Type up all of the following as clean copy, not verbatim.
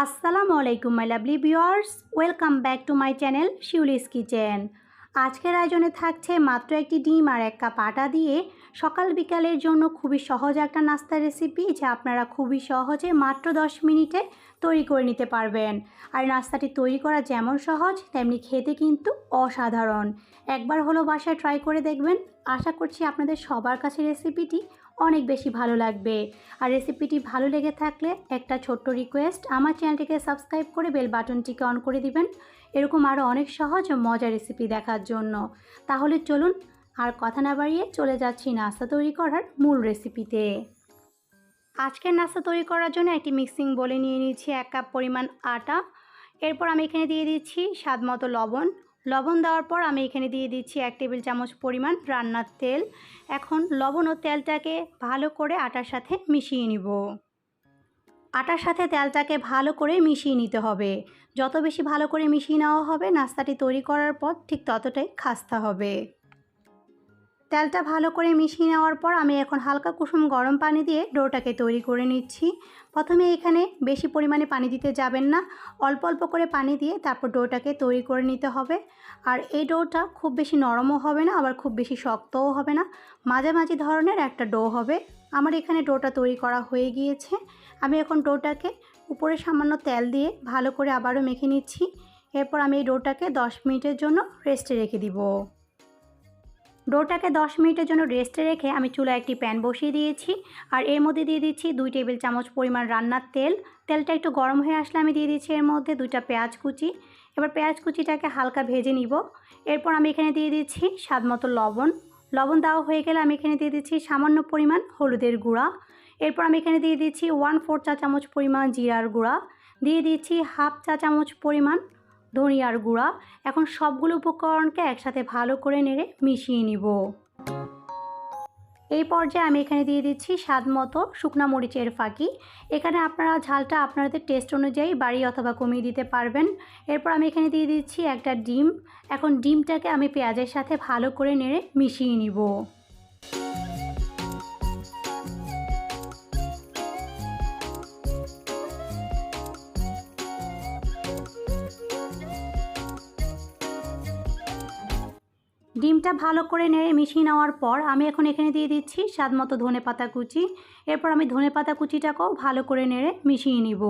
আসসালামু আলাইকুম my lovely viewers, welcome back to my channel Shiuli's kitchen. আজকের আয়োজনে থাকছে মাত্র একটি ডিম আর এক কাপ আটা দিয়ে সকাল বিকালের জন্য খুবই সহজ একটা নাস্তার রেসিপি, যা আপনারা খুবই সহজে মাত্র 10 মিনিটে তৈরি করে নিতে পারবেন। আর নাস্তাটি তৈরি করা যেমন সহজ তেমনি খেতে কিন্তু অসাধারণ। একবার হলো বাসায় ট্রাই করে দেখবেন। আশা করছি আপনাদের সবার কাছে রেসিপিটি অনেক বেশি ভালো লাগবে। আর রেসিপিটি ভালো লেগে থাকলে একটা ছোট্ট রিকোয়েস্ট, আমার চ্যানেলটিকে সাবস্ক্রাইব করে বেল বাটনটিকে অন করে দিবেন এরকম আরও অনেক সহজ ও মজার রেসিপি দেখার জন্য। তাহলে চলুন আর কথা না বাড়িয়ে চলে যাচ্ছি নাস্তা তৈরি করার মূল রেসিপিতে। আজকের নাস্তা তৈরি করার জন্য একটি মিক্সিং বলে নিয়ে নিচ্ছি 1 কাপ পরিমাণ আটা। এরপর আমি এখানে দিয়ে দিচ্ছি স্বাদ মতো লবণ দেওয়ার পর আমি এখানে দিয়ে দিচ্ছি 1 টেবিল চামচ পরিমাণ রান্নার তেল। এখন লবণ ও তেলটাকে ভালো করে আটার সাথে মিশিয়ে নিব। আটার সাথে তেলটাকে ভালো করে মিশিয়ে নিতে হবে। যত বেশি ভালো করে মিশিয়ে নেওয়া হবে নাস্তাটি তৈরি করার পর ঠিক ততটাই খাস্তা হবে। তেলটা ভালো করে মিশিয়ে নেওয়ার পর আমি এখন হালকা কুসুম গরম পানি দিয়ে ডোটাকে তৈরি করে নিচ্ছি। প্রথমে এখানে বেশি পরিমাণে পানি দিতে যাবেন না, অল্প অল্প করে পানি দিয়ে তারপর ডোটাকে তৈরি করে নিতে হবে। আর এই ডোটা খুব বেশি নরমও হবে না, আবার খুব বেশি শক্তও হবে না, মাঝামাঝি ধরনের একটা ডো হবে। আমার এখানে ডোটা তৈরি করা হয়ে গিয়েছে। আমি এখন ডোটাকে উপরে সামান্য তেল দিয়ে ভালো করে আবারও মেখে নিচ্ছি। এরপর আমি এই ডোটাকে 10 মিনিটের জন্য রেস্টে রেখে দিব। ডোটাকে 10 মিনিটের জন্য রেস্টে রেখে আমি চুলায় একটি প্যান বসিয়ে দিয়েছি। আর এর মধ্যে দিয়ে দিচ্ছি 2 টেবিল চামচ পরিমাণ রান্নার তেল। তেলটা একটু গরম হয়ে আসলে আমি দিয়ে দিচ্ছি এর মধ্যে 2টা পেঁয়াজ কুচি। এবার পেঁয়াজ কুচিটাকে হালকা ভেজে নিব। এরপর আমি এখানে দিয়ে দিচ্ছি স্বাদ মতো লবণ দেওয়া হয়ে গেলে আমি এখানে দিয়ে দিচ্ছি সামান্য পরিমাণ হলুদের গুঁড়া। এরপর আমি এখানে দিয়ে দিচ্ছি 1/4 চা চামচ পরিমাণ জিরার গুঁড়া, দিয়ে দিচ্ছি 1/2 চা চামচ পরিমাণ ধনিয়ার গুঁড়া। এখন সবগুলো উপকরণকে একসাথে ভালো করে নেড়ে মিশিয়ে নিব। এই পর্যায়ে আমি এখানে দিয়ে দিচ্ছি স্বাদ মতো শুকনো মরিচের ফাঁকি। এখানে আপনারা ঝালটা আপনাদের টেস্ট অনুযায়ী বাড়িয়ে অথবা কমিয়ে দিতে পারবেন। এরপর আমি এখানে দিয়ে দিচ্ছি একটা ডিম। এখন ডিমটাকে আমি পেঁয়াজের সাথে ভালো করে নেড়ে মিশিয়ে নিব। ডিমটা ভালো করে নেড়ে মিশিয়ে নেওয়ার পর আমি এখন এখানে দিয়ে দিচ্ছি স্বাদ মতো ধনেপাতা কুচি। এরপর আমি ধনেপাতা কুচিটাকেও ভালো করে নেড়ে মিশিয়ে নিব।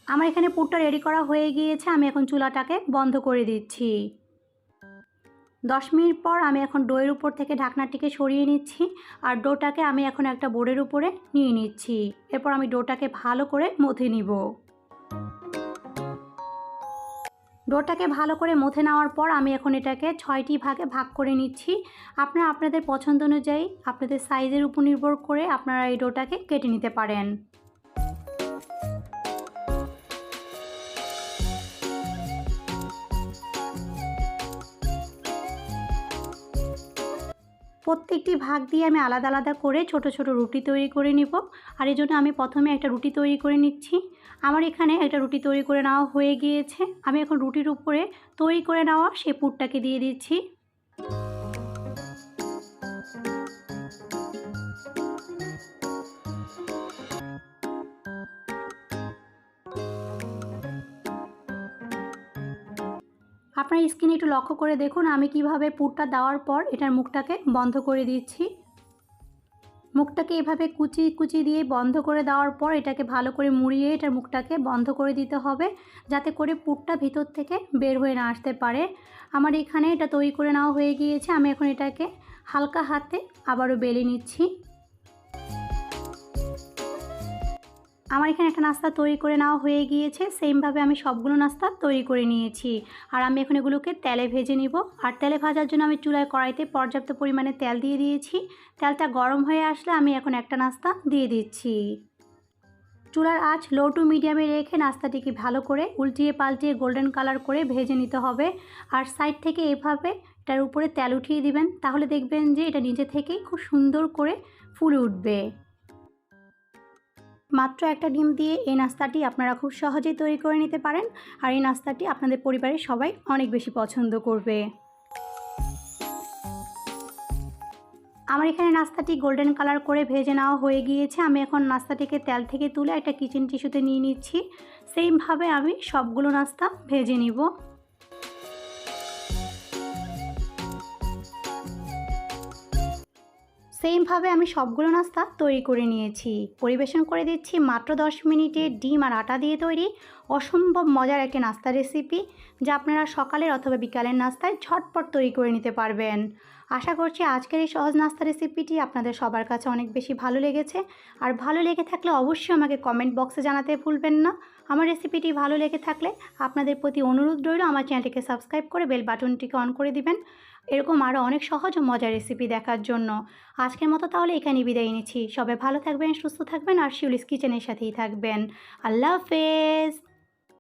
আমার এখানে পুরটা রেডি করা হয়ে গিয়েছে। আমি এখন চুলাটাকে বন্ধ করে দিচ্ছি। 10 মিনিট পর আমি এখন ডোয়ের উপর থেকে ঢাকনাটিকে সরিয়ে নিচ্ছি। আর ডোটাকে আমি এখন একটা বোর্ডের উপরে নিয়ে নিচ্ছি। এরপর আমি ডোটাকে ভালো করে মথে নিব। ডোটাকে ভালো করে মথে নেওয়ার পর আমি এখন এটাকে 6টি ভাগে ভাগ করে নিচ্ছি। আপনারা আপনাদের পছন্দ অনুযায়ী আপনাদের সাইজের উপর নির্ভর করে আপনারা এই ডোটাকে কেটে নিতে পারেন। প্রত্যেকটি ভাগ দিয়ে আমি আলাদা আলাদা করে ছোট ছোট রুটি তৈরি করে নিব। আর এই জন্য আমি প্রথমে একটা রুটি তৈরি করে নিচ্ছি। আমার এখানে একটা রুটি তৈরি করে নেওয়া হয়ে গিয়েছে। আমি এখন রুটির উপরে তৈরি করে নেওয়া সেই পুরটাকে দিয়ে দিচ্ছি। আপনার স্ক্রিনে একটু লক্ষ্য করে দেখুন আমি কিভাবে পুরটা দেওয়ার পর এটার মুখটাকে বন্ধ করে দিচ্ছি। মুখটাকে এভাবে কুচি কুচি দিয়ে বন্ধ করে দেওয়ার পর এটাকে ভালো করে মুড়িয়ে এটার মুখটাকে বন্ধ করে দিতে হবে, যাতে করে পুরটা ভিতর থেকে বের হয়ে না আসতে পারে। আমার এখানে এটা তৈরি করে নেওয়া হয়ে গিয়েছে। আমি এখন এটাকে হালকা হাতে আবারও বেলে নিচ্ছি। আমার এখানে একটা নাস্তা তৈরি করে নেওয়া হয়ে গিয়েছে। সেমভাবে আমি সবগুলো নাস্তা তৈরি করে নিয়েছি। আর আমি এখন এগুলোকে তেলে ভেজে নিব। আর তেলে ভাজার জন্য আমি চুলায় কড়াইতে পর্যাপ্ত পরিমাণে তেল দিয়ে দিয়েছি। তেলটা গরম হয়ে আসলে আমি এখন একটা নাস্তা দিয়ে দিচ্ছি। চুলার আঁচ লো টু মিডিয়ামে রেখে নাস্তাটিকে ভালো করে উল্টিয়ে পাল্টিয়ে গোল্ডেন কালার করে ভেজে নিতে হবে। আর সাইড থেকে এভাবে এটার উপরে তেল উঠিয়ে দিবেন, তাহলে দেখবেন যে এটা নিজে থেকেই খুব সুন্দর করে ফুলে উঠবে। মাত্র একটা ডিম দিয়ে এই নাস্তাটি আপনারা খুব সহজেই তৈরি করে নিতে পারেন। আর এই নাস্তাটি আপনাদের পরিবারের সবাই অনেক বেশি পছন্দ করবে। আমার এখানে নাস্তাটি গোল্ডেন কালার করে ভেজে নেওয়া হয়ে গিয়েছে। আমি এখন নাস্তাটিকে তেল থেকে তুলে একটা কিচেন টিস্যুতে নিয়ে নিচ্ছি। সেমভাবে আমি সবগুলো নাস্তা ভেজে নিব। সেমভাবে আমি সবগুলো নাস্তা তৈরি করে নিয়েছি। পরিবেশন করে দিচ্ছি মাত্র 10 মিনিটে ডিম আর আটা দিয়ে তৈরি অসম্ভব মজার একটি নাস্তা রেসিপি, যা আপনারা সকালের অথবা বিকালের নাস্তায় ঝটপট তৈরি করে নিতে পারবেন। আশা করছি আজকের এই সহজ নাস্তা রেসিপিটি আপনাদের সবার কাছে অনেক বেশি ভালো লেগেছে। আর ভালো লেগে থাকলে অবশ্যই আমাকে কমেন্ট বক্সে জানাতে ভুলবেন না। আমার রেসিপিটি ভালো লেগে থাকলে আপনাদের প্রতি অনুরোধ রইল আমার চ্যানেলটিকে সাবস্ক্রাইব করে বেল বাটনটিকে অন করে দিবেন, এরকম আরও অনেক সহজ ও মজার রেসিপি দেখার জন্য। আজকের মতো তাহলে এখানেই বিদায় নিচ্ছি। সবাই ভালো থাকবেন, সুস্থ থাকবেন আর শিউলিস কিচেনের সাথেই থাকবেন। আল্লাহ হাফেজ।